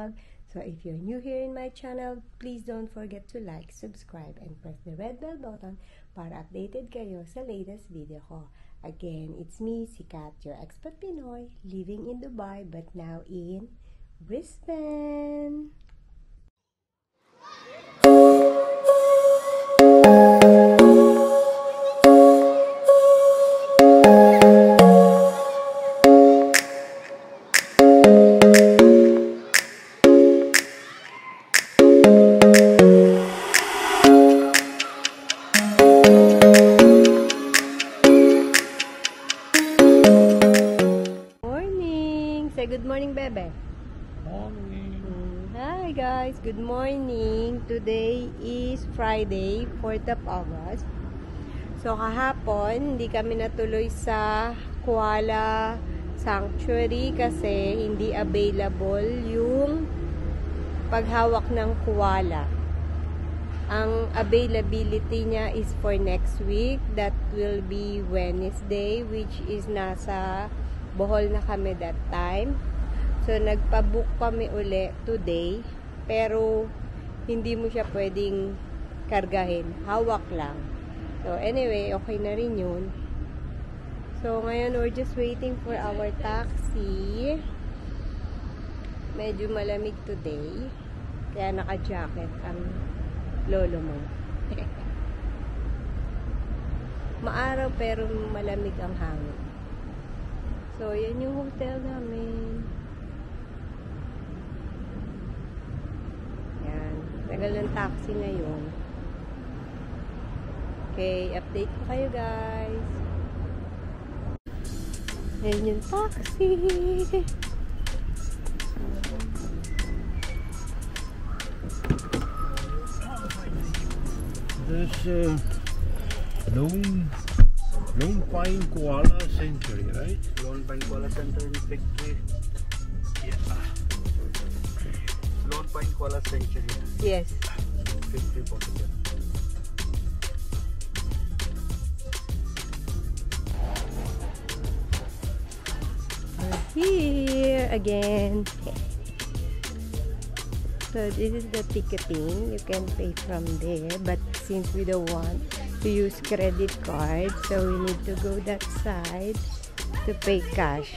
vlog. So if you're new here in my channel, please don't forget to like, subscribe, and press the red bell button para updated kayo sa latest video ko. Again, it's me, si Kat, your expat Pinoy, living in Dubai but now in Brisbane. Good morning, Bebe. Morning. Hi guys, good morning. Today is Friday, 4th of August. So kahapon, hindi kami natuloy sa Koala Sanctuary kasi hindi available yung paghawak ng koala. Ang availability niya is for next week. That will be Wednesday, which is nasa Bohol na kami that time. So, nagpa-book kami uli today. Pero, hindi mo siya pwedeng kargahin. Hawak lang. So, anyway, okay na rin yun. So, ngayon, we're just waiting for our taxi. Medyo malamig today. Kaya naka-jacket ang lolo mo. Maaraw pero malamig ang hangin. So, yan yung hotel namin. Yan. Tagal ng taxi ngayon. Okay, update ko kayo guys. Yan yung taxi. There's Lone Pine Koala Sanctuary, right? Lone Pine Koala Center in Victory. Yeah. Lone Pine Koala Sanctuary. Yes. Victory Portugal. We're here again. So this is the ticketing. You can pay from there, but since we don't want to use credit card, so we need to go that side to pay cash.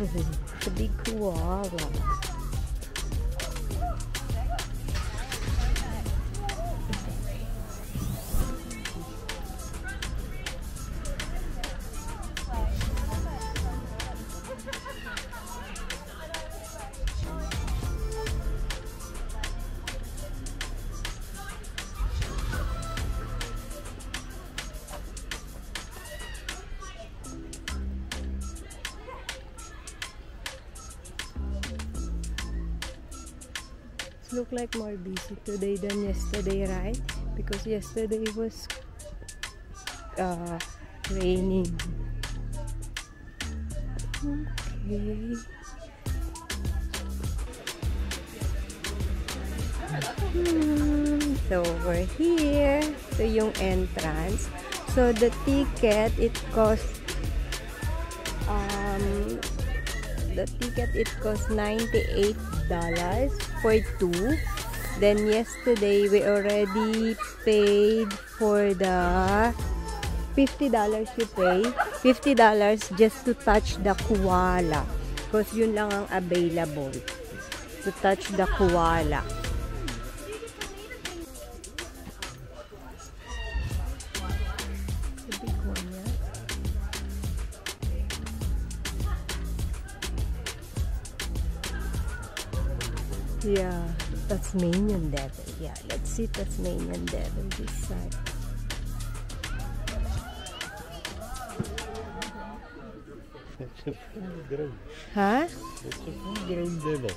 It's a big koala. Look like more busy today than yesterday, right? Because yesterday was raining. Okay. So we're here. So yung entrance. So the ticket it costs $98 for two. Then yesterday we already paid for the $50 you pay. $50 just to touch the koala. Because yun lang ang available. To touch the koala. The big one, yeah? Yeah, Tasmanian devil. Yeah, let's see Tasmanian devil this side. It's a full grown. Huh? It's a full grown devil.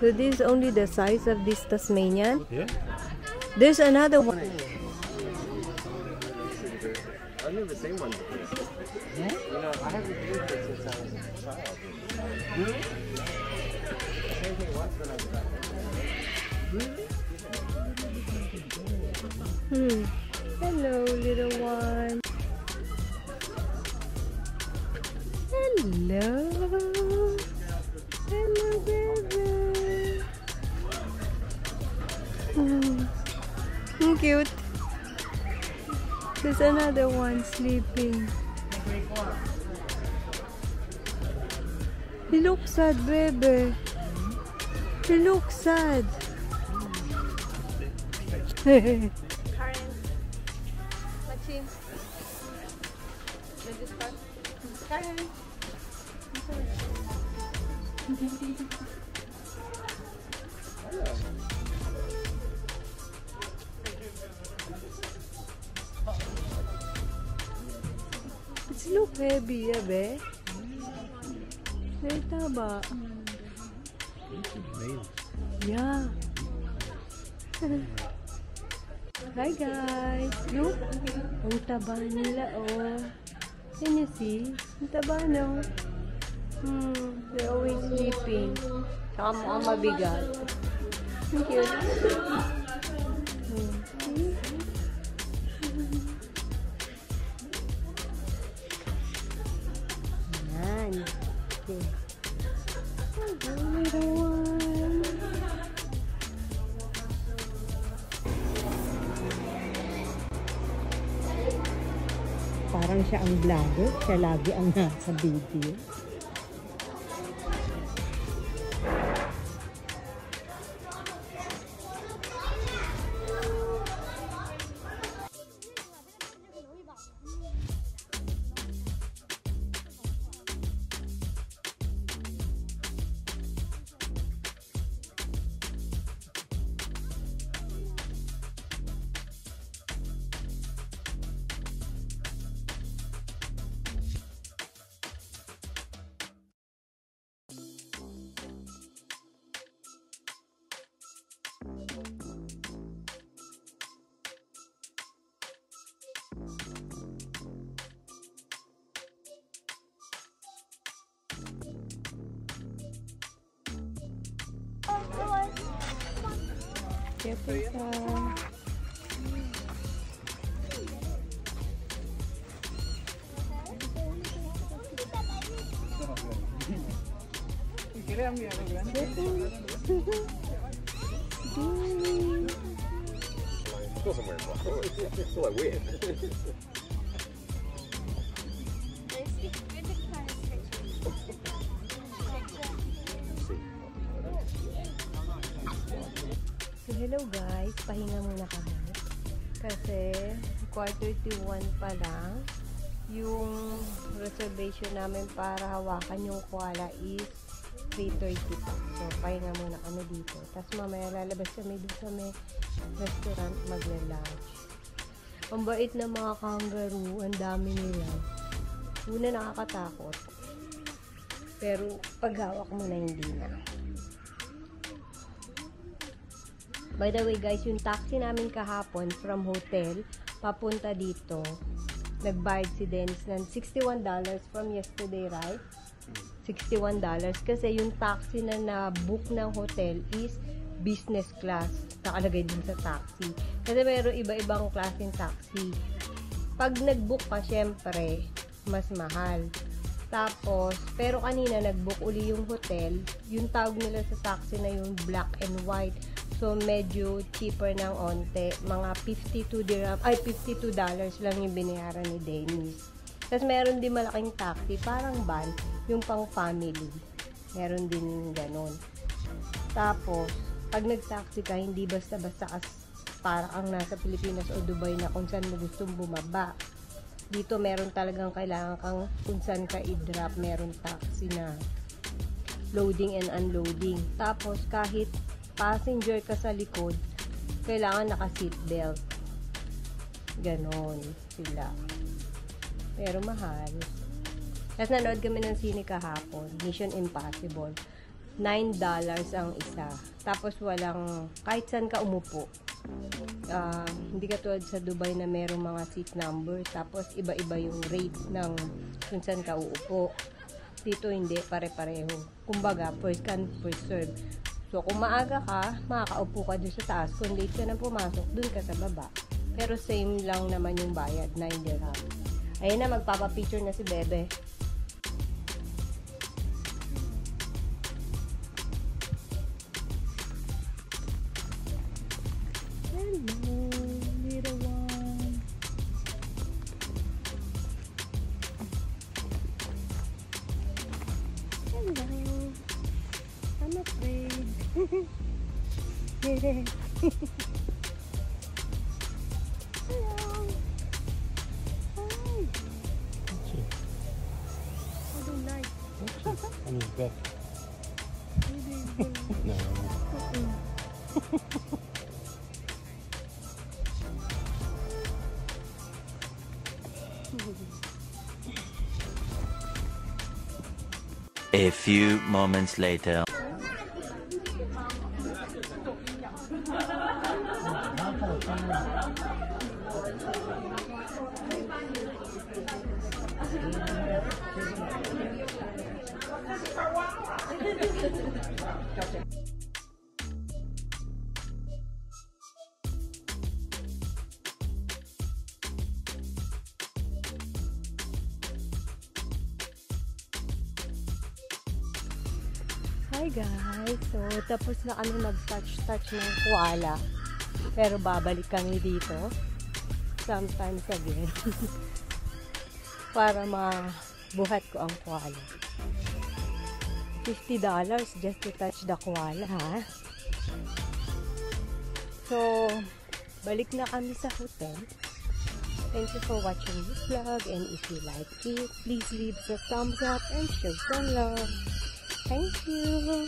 So this is only the size of this Tasmanian? Yeah. There's another one. I know the same one. Yeah? You know, I haven't used it since I was a child. Really? Same thing once when I was back. Hello, little one. Hello. cute. There's another one sleeping. He looks sad, baby. He looks sad. Karen. Maxine. Karen. It's look heavy, be. Hey, taba. Yeah. Hi guys. Look. Ang taba nila, oh. Can you see? Ang taba, no? They're always sleeping. Saka mukhang mabigat. Ang cute. Yan. Okay. Little one. Parang siya ang vlogger. Siya lagi ang nasa video. Careful ka. Go somewhere. It's so weird. So, hello guys, pahinga muna kami. Kasi, 1:41 pa lang. Yung reservation namin para hawakan yung koala is 3:30 pa. So, pahinga muna kami dito. Tapos mamaya lalabas kami dito sa may restaurant magla-lunch. Ang bait na mga kangaroo, ang dami nila. Una nakakatakot. Pero pag hawak mo na hindi na. By the way guys, yung taxi namin kahapon from hotel papunta dito, nagbayad si Dennis ng $61 from yesterday, right? $61 kasi yung taxi na na-book ng hotel is business class. Nakalagay din sa taxi. Kasi mayroong iba-ibang klaseng taxi. Pag nag-book ka, syempre, mas mahal. Tapos, pero kanina nag-book uli yung hotel, yung tawag nila sa taxi na yung black and white. So, medyo cheaper ng onte. Mga $52 lang yung binayaran ni Dennis. Tapos, meron din malaking taxi, parang van, yung pang family. Meron din ganon. Tapos, pag nag-taxi ka, hindi basta-basta parang ang nasa Pilipinas o Dubai na kung saan mo gustong bumaba. Dito, meron talagang kailangan kang kung saan ka i-drop. Meron taxi na loading and unloading. Tapos, kahit passenger ka sa likod, kailangan naka-seatbelt. Ganon sila. Pero mahal. Tapos nanood kami ng sine kahapon. Mission Impossible. $9 ang isa. Tapos walang, kahit saan ka umupo. Hindi katulad sa Dubai na merong mga seat number. Tapos iba-iba yung rate ng kung saan ka uupo. Dito hindi, pare-pareho. Kumbaga, first come, first serve. So, kung maaga ka, makakaupo ka dun sa taas. Kung late ka na pumasok, dun ka sa baba. Pero same lang naman yung bayad, $9. Ayun na, magpapapicture na si Bebe. Hello. Yeah. Hello. Hi. I don't like. On his back. No. A few moments later. Hi guys! So, tapos na kami mag-touch ng koala. Pero babalik kami dito sometimes again para mabuhat ko ang koala. $50 just to touch the koala, ha? So, balik na kami sa hotel. Thank you for watching this vlog, and if you like it, please leave a thumbs up and show some love. Thank you.